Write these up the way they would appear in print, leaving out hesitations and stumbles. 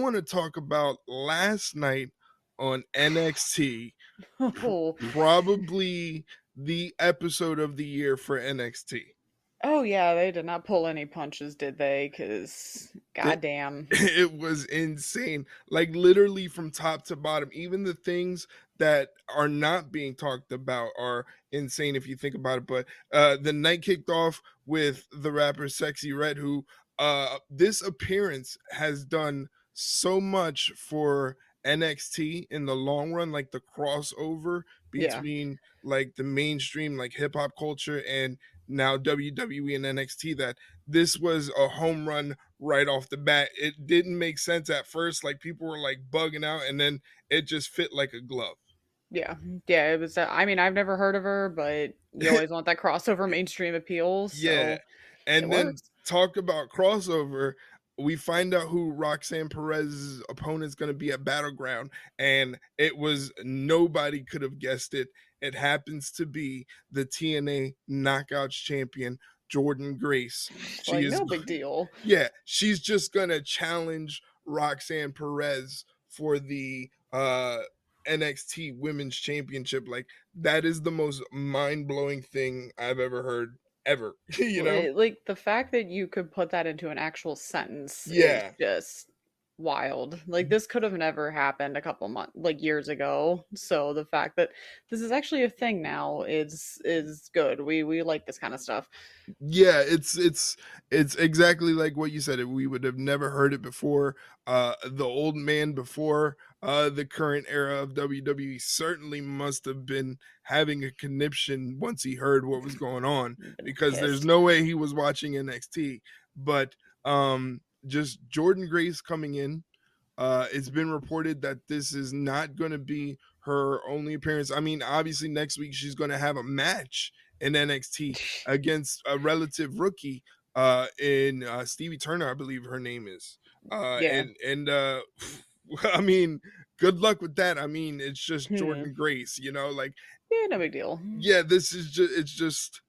want to talk about last night on NXT, Oh. probably the episode of the year for NXT. Oh yeah, they did not pull any punches, did they? Because It, goddamn. it was insane. Like literally from top to bottom. Even the things that are not being talked about are insane if you think about it. But the night kicked off with the rapper Sexyy Red, who this appearance has done so much for NXT in the long run, like the crossover Yeah. between like the mainstream like hip hop culture and now WWE and NXT, that this was a home run right off the bat. It didn't make sense at first, like people were like bugging out, and then it just fit like a glove. Yeah. Yeah, it was I mean, I've never heard of her, but you always want that crossover mainstream appeal, Yeah. so it And then works. talk about crossover. We find out who Roxanne Perez's opponent's going to be at Battleground, and it was nobody could have guessed it. It happens to be the TNA Knockouts champion, Jordynne Grace. She Like, is, no big deal. yeah, she's just going to challenge Roxanne Perez for the NXT Women's Championship. Like, that is the most mind blowing thing I've ever heard ever, you know? Like, the fact that you could put that into an actual sentence is Yeah. just wild. Like, this could have never happened a couple months like, years ago, so the fact that this is actually a thing now is good. We like this kinda stuff. Yeah, it's exactly like what you said. We would have never heard it before. The old man before the current era of WWE certainly must have been having a conniption once he heard what was going on, Been because there's pissed. no way he was watching NXT. But just Jordynne Grace coming in. It's been reported that this is not going to be her only appearance. I mean, obviously next week she's going to have a match in NXT against a relative rookie in Stevie Turner, I believe her name is. Yeah. And I mean, good luck with that. I mean, it's just Hmm. Jordynne Grace, you know, like, Yeah, no big deal. yeah, this is just, it's just,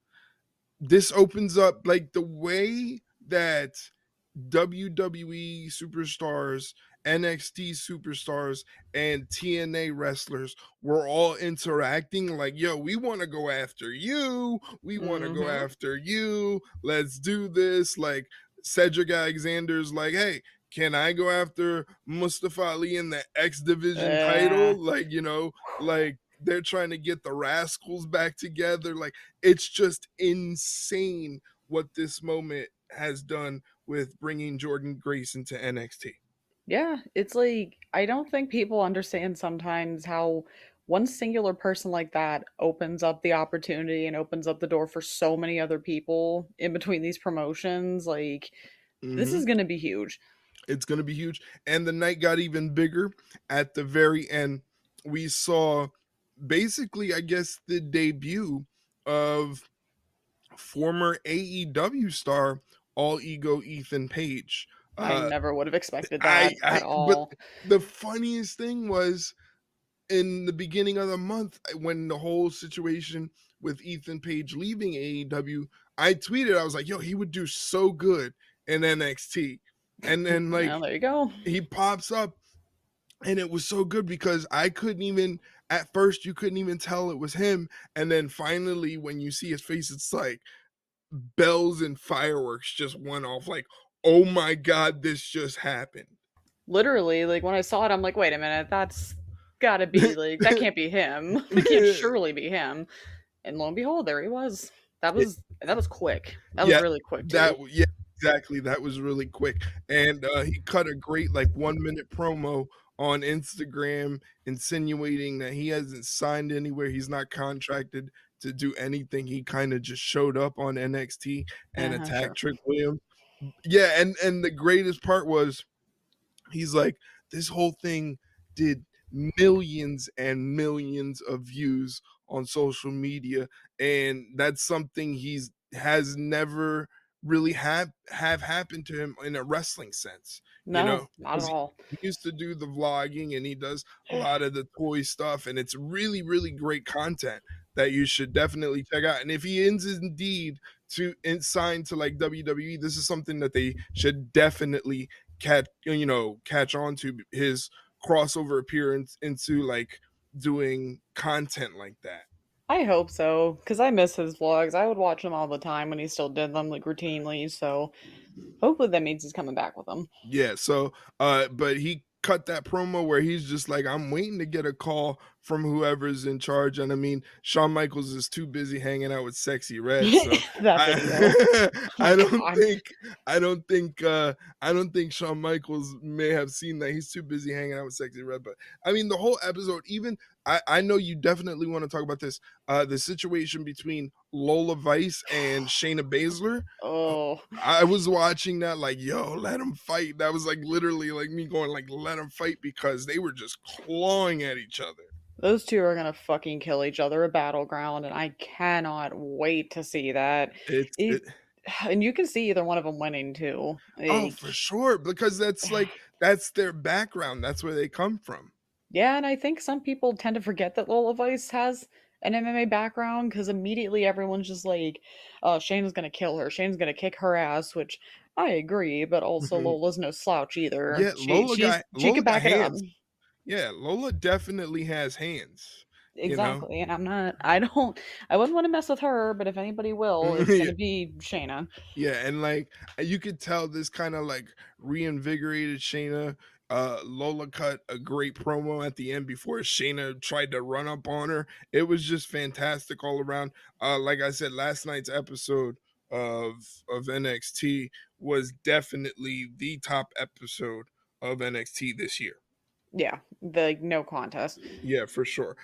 this opens up like the way that WWE superstars, NXT superstars, and TNA wrestlers were all interacting like, yo, we want to go after you. We want to go Mhm. after you. Let's do this. Like Cedric Alexander's like, hey, can I go after Mustafa Ali in the X Division Uh, title? Like, you know, like they're trying to get the Rascals back together. Like, it's just insane what this moment has done with bringing Jordynne Grace into NXT. yeah, it's like I don't think people understand sometimes how one singular person like that opens up the opportunity and opens up the door for so many other people in between these promotions. Like, this is Mhm. gonna be huge. It's going to be huge. And the night got even bigger at the very end. We saw basically, I guess, the debut of former AEW star All Ego Ethan Page. I Uh, never would have expected that at but all. the funniest thing was in the beginning of the month when the whole situation with Ethan Page leaving AEW, I tweeted, I was like, yo, he would do so good in NXT. And then like Well, there you go. he pops up, and it was so good because I couldn't even, at first you couldn't even tell it was him, and then finally when you see his face, it's like bells and fireworks just went off, like, oh my god, this just happened. Literally, like when I saw it, I'm like, wait a minute, that's gotta be like that can't be him. That can't surely be him. And lo and behold, there he was. That was quick. That was Yeah, really quick that too. yeah, exactly. That was really quick, and he cut a great like 1 minute promo on Instagram, insinuating that he hasn't signed anywhere. He's not contracted to do anything. He kind of just showed up on NXT and Uh-huh, attacked sure. Trick Williams. Yeah, and the greatest part was he's like, this whole thing did millions and millions of views on social media, and that's something he's has never really have happened to him in a wrestling sense, you know, No, not at because all. he used to do the vlogging and he does a lot of the toy stuff, and it's really really great content that you should definitely check out. And if he is indeed to sign to like WWE, this is something that they should definitely catch on to his crossover appearance into like doing content like that. I hope so, because I miss his vlogs. I would watch them all the time when he still did them, like, routinely, so hopefully that means he's coming back with them. Yeah, so but he cut that promo where he's just like, I'm waiting to get a call from whoever's in charge. And I mean, Shawn Michaels is too busy hanging out with Sexyy Red. So That video. I Oh my I don't god. think I don't think I don't think Shawn Michaels may have seen that. He's too busy hanging out with Sexyy Red. But I mean the whole episode, even I know you definitely want to talk about this. The situation between Lola Vice and Shayna Baszler. Oh, I was watching that like, yo, let them fight. That was like literally like me going like, let them fight because they were just clawing at each other. those two are gonna fucking kill each other at Battleground, and I cannot wait to see that. It's It, it, and you can see either one of them winning too. oh, Like, for sure, because that's like that's their background. That's where they come from. yeah, and I think some people tend to forget that Lola Vice has an MMA background because immediately everyone's just like, Shayna's gonna kill her. Shayna's gonna kick her ass, which I agree, but also Mhm. Lola's no slouch either. Yeah, She Lola could got back it up. hands. Yeah, Lola definitely has hands. You know. Exactly, and I wouldn't want to mess with her, but if anybody will, it's Yeah. gonna be Shayna. Yeah, and like you could tell this kind of like reinvigorated Shayna. Lola cut a great promo at the end before Shayna tried to run up on her. It was just fantastic all around. Like I said, last night's episode of NXT was definitely the top episode of NXT this year. Yeah, the no contest. Yeah, for sure.